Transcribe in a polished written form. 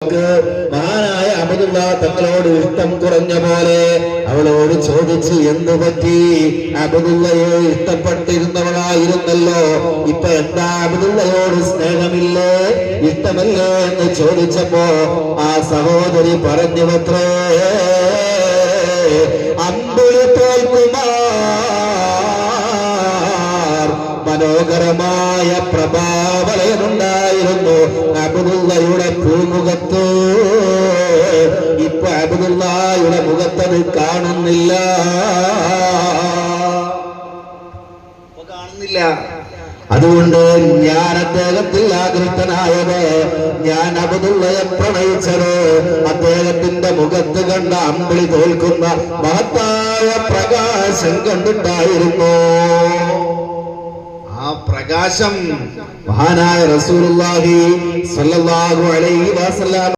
അവൾക്ക് മഹാനായ അബ്ദുള്ള തങ്ങളോട് ഇഷ്ടം കുറഞ്ഞ പോലെ അവളോട് ചോദിച്ചു, എന്തു പറ്റി? അബ്ദുള്ളയെ ഇഷ്ടപ്പെട്ടിരുന്നവളായിരുന്നല്ലോ, ഇപ്പൊ എന്താ അബ്ദുള്ളയോട് സ്നേഹമില്ലേ, ഇഷ്ടമല്ലേ എന്ന് ചോദിച്ചപ്പോ ആ സഹോദരി പറഞ്ഞുവത്രേ, അമ്പിളി തോൽക്കുമാർ മനോഹരമായ പ്രഭാവലയമുണ്ടായിരുന്നു അബ്ദുള്ളയുടെ പൂമുഖത്ത്. ഇപ്പൊ അബ്ദുള്ളയുടെ മുഖത്തത് കാണുന്നില്ല. അതുകൊണ്ട് ഞാൻ അദ്ദേഹത്തിൽ ആകൃഷ്ടനായത്, ഞാൻ അബ്ദുള്ളയെ പ്രണയിച്ചത് അദ്ദേഹത്തിന്റെ മുഖത്ത് കണ്ട അമ്പിളി തോൽക്കുന്ന മഹത്തായ പ്രകാശം കണ്ടിട്ടായിരുന്നു. ആ പ്രകാശം മഹാനായ റസൂലുള്ളാഹി സ്വല്ലല്ലാഹു അലൈഹി വസല്ലം